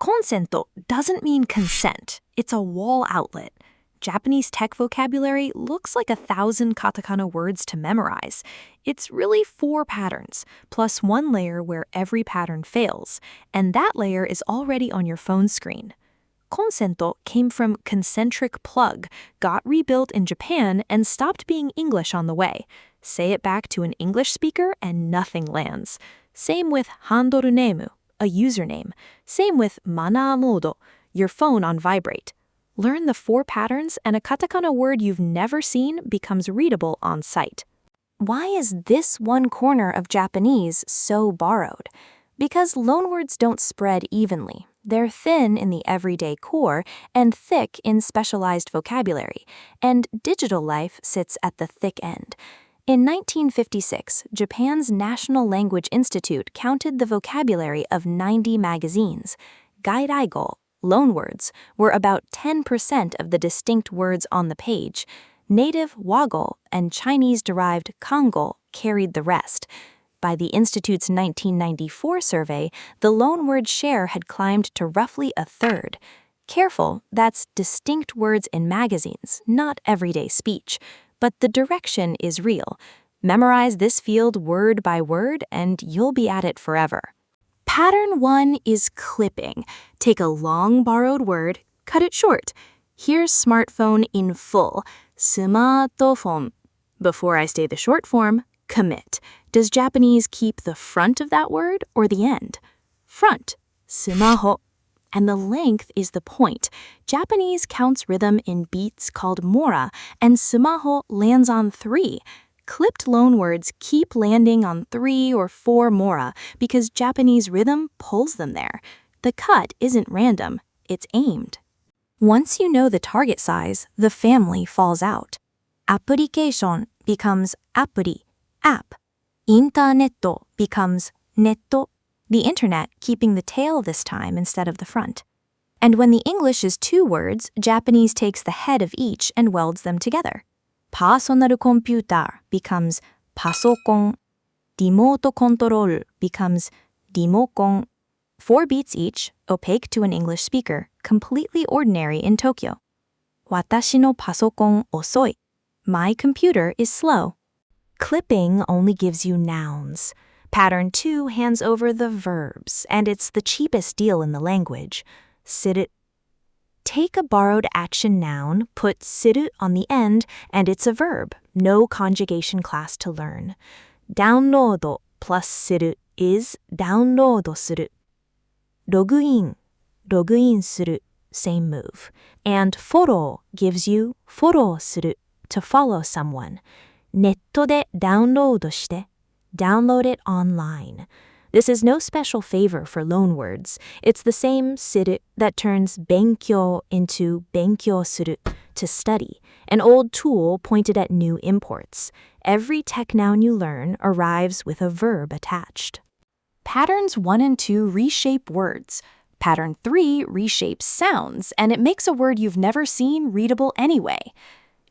Consento doesn't mean consent. It's a wall outlet. Japanese tech vocabulary looks like 1,000 katakana words to memorize. It's really 4 patterns, plus 1 layer where every pattern fails, and that layer is already on your phone screen. Consento came from concentric plug, got rebuilt in Japan, and stopped being English on the way. Say it back to an English speaker and nothing lands. Same with handorunemu, a username. Same with mana modo, your phone on vibrate. Learn the 4 patterns and a katakana word you've never seen becomes readable on sight. Why is this one corner of Japanese so borrowed? Because loanwords don't spread evenly. They're thin in the everyday core and thick in specialized vocabulary, and digital life sits at the thick end. In 1956, Japan's National Language Institute counted the vocabulary of 90 magazines. Wasei-eigo, loanwords, were about 10% of the distinct words on the page. Native wago and Chinese-derived kango carried the rest. By the Institute's 1994 survey, the loanword share had climbed to roughly 1/3. Careful, that's distinct words in magazines, not everyday speech. But the direction is real. Memorize this field word by word, and you'll be at it forever. Pattern 1 is clipping. Take a long borrowed word, cut it short. Here's smartphone in full, smartphone. Before I say the short form, commit. Does Japanese keep the front of that word or the end? Front, sumaho. And the length is the point. Japanese counts rhythm in beats called mora, and sumaho lands on 3. Clipped loanwords keep landing on 3 or 4 mora because Japanese rhythm pulls them there. The cut isn't random, it's aimed. Once you know the target size, the family falls out. Application becomes appuri, app. Internet becomes netto, the internet keeping the tail this time instead of the front. And when the English is 2 words, Japanese takes the head of each and welds them together. Personal computer becomes pasokon. Remote control becomes remokon. 4 beats each, opaque to an English speaker, completely ordinary in Tokyo. Watashi no pasokon osoi. My computer is slow. Clipping only gives you nouns. Pattern 2 hands over the verbs, and it's the cheapest deal in the language. Siru. Take a borrowed action noun, put siru on the end, and it's a verb. No conjugation class to learn. Download plus siru is download suru. Login suru, same move. And follow gives you follow suru, to follow someone. ネットでダウンロードして download it online. This is no special favor for loanwords. It's the same siru that turns 勉強 into 勉強する, to study, an old tool pointed at new imports. Every tech noun you learn arrives with a verb attached. Patterns 1 and 2 reshape words. Pattern 3 reshapes sounds, and it makes a word you've never seen readable anyway.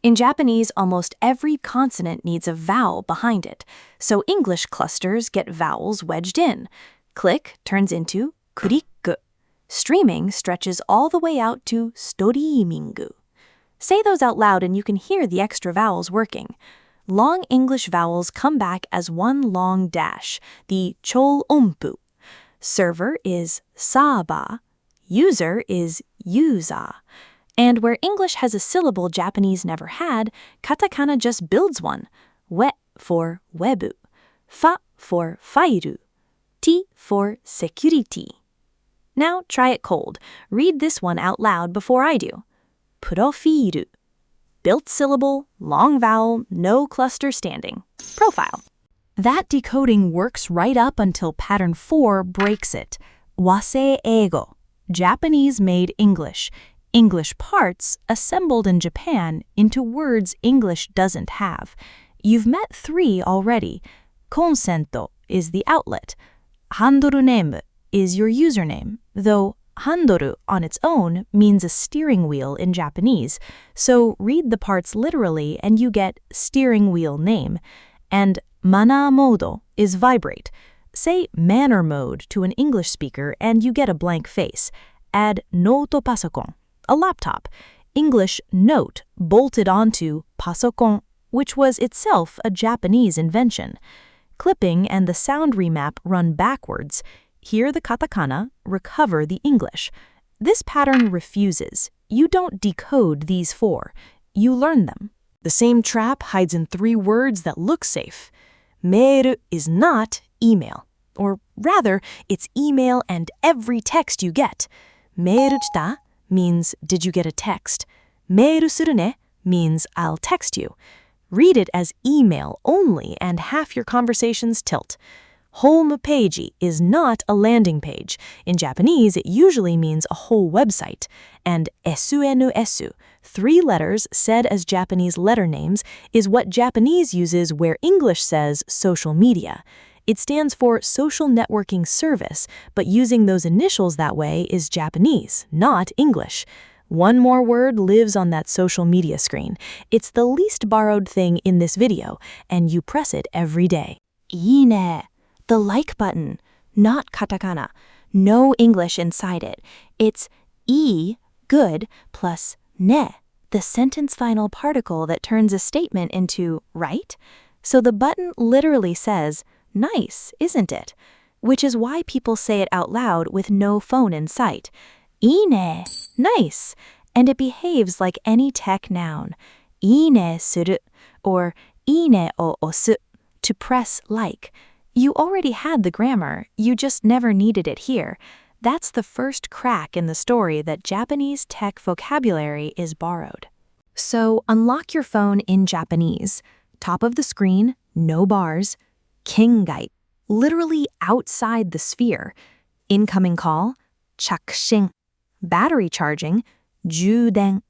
In Japanese, almost every consonant needs a vowel behind it, so English clusters get vowels wedged in. Click turns into kuriku. Streaming stretches all the way out to storimingu. Say those out loud and you can hear the extra vowels working. Long English vowels come back as one long dash, the chol-ompu. Server is saba. User is yuza. And where English has a syllable Japanese never had, katakana just builds one. We for webu, fa for fairu, ti for security. Now try it cold. Read this one out loud before I do. Profiru. Built syllable, long vowel, no cluster standing. Profile. That decoding works right up until pattern 4 breaks it. Wasei-eigo. Japanese-made English. English parts assembled in Japan into words English doesn't have. You've met 3 already. Consento is the outlet. Handorunemu is your username, though handoru on its own means a steering wheel in Japanese, so read the parts literally and you get steering wheel name. And mana modo is vibrate. Say manner mode to an English speaker and you get a blank face. add note pasokon, a laptop. English note bolted onto pasokon, which was itself a Japanese invention. Clipping and the sound remap run backwards. Hear the katakana, recover the English. This pattern refuses. You don't decode these four. You learn them. The same trap hides in three words that look safe. Meiru is not email. Or rather, it's email and every text you get. Meiru shita means did you get a text? Meiru suru ne means I'll text you. Read it as email only and half your conversations tilt. Homepeiji is not a landing page. In Japanese, it usually means a whole website. And SNS, three letters said as Japanese letter names, is what Japanese uses where English says social media. It stands for social networking service, but using those initials that way is Japanese, not English. One more word lives on that social media screen. It's the least borrowed thing in this video, and you press it every day. Iine, the like button, not katakana. No English inside it. It's I, good, plus ne, the sentence final particle that turns a statement into right. So the button literally says, nice, isn't it? Which is why people say it out loud with no phone in sight. Iine, nice. And it behaves like any tech noun. Iine suru, or iine o osu, to press like. You already had the grammar, you just never needed it here. That's the first crack in the story that Japanese tech vocabulary is borrowed. So unlock your phone in Japanese. Top of the screen, no bars. Kingai, literally outside the sphere. Incoming call, chakushin. Battery charging, juden.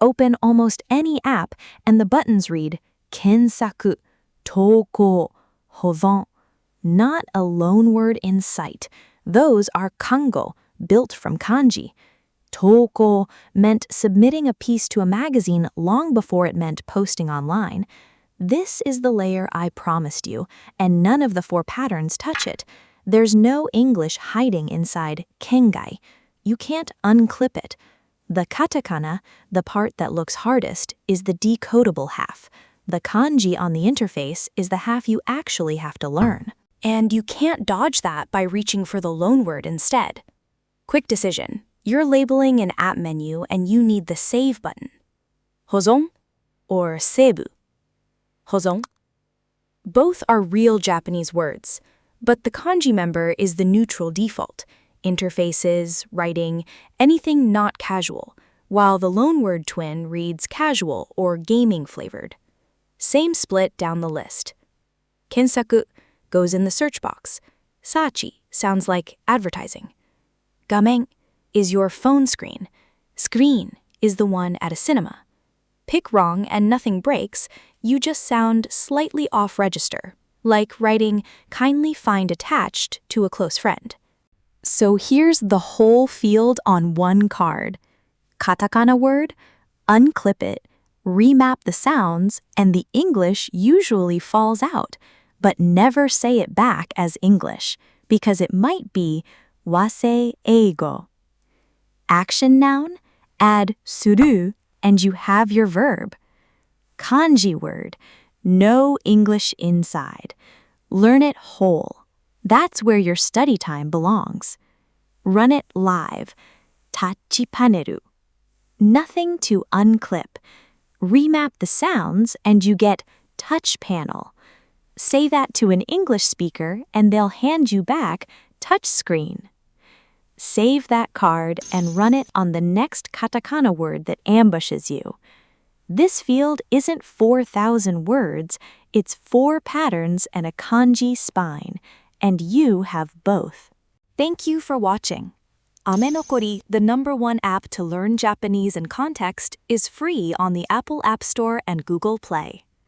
Open almost any app and the buttons read kensaku, toko, hovan. Not a loan word in sight. Those are kango, built from kanji. Toko meant submitting a piece to a magazine long before it meant posting online. This is the layer I promised you, and none of the four patterns touch it. There's no English hiding inside kengai. You can't unclip it. The katakana, the part that looks hardest, is the decodable half. The kanji on the interface is the half you actually have to learn. And you can't dodge that by reaching for the loan word instead. Quick decision. You're labeling an app menu and you need the save button. Hozon or seibu? Hozon. Both are real Japanese words, but the kanji member is the neutral default. Interfaces, writing, anything not casual, while the loanword twin reads casual or gaming flavored. Same split down the list. Kensaku goes in the search box. Sachi sounds like advertising. Gamen is your phone screen. Screen is the one at a cinema. Pick wrong and nothing breaks, you just sound slightly off register, like writing kindly find attached to a close friend. So here's the whole field on one card. Katakana word, unclip it, remap the sounds, and the English usually falls out, but never say it back as English, because it might be wasei-eigo. Action noun, add suru, and you have your verb. Kanji word, no English inside. Learn it whole. That's where your study time belongs. Run it live. Tachipaneru. Nothing to unclip. Remap the sounds and you get touch panel. Say that to an English speaker and they'll hand you back touch screen. Save that card and run it on the next katakana word that ambushes you. This field isn't 4,000 words, it's 4 patterns and a kanji spine, and you have both. Thank you for watching. Amenokori, the #1 app to learn Japanese in context, is free on the Apple App Store and Google Play.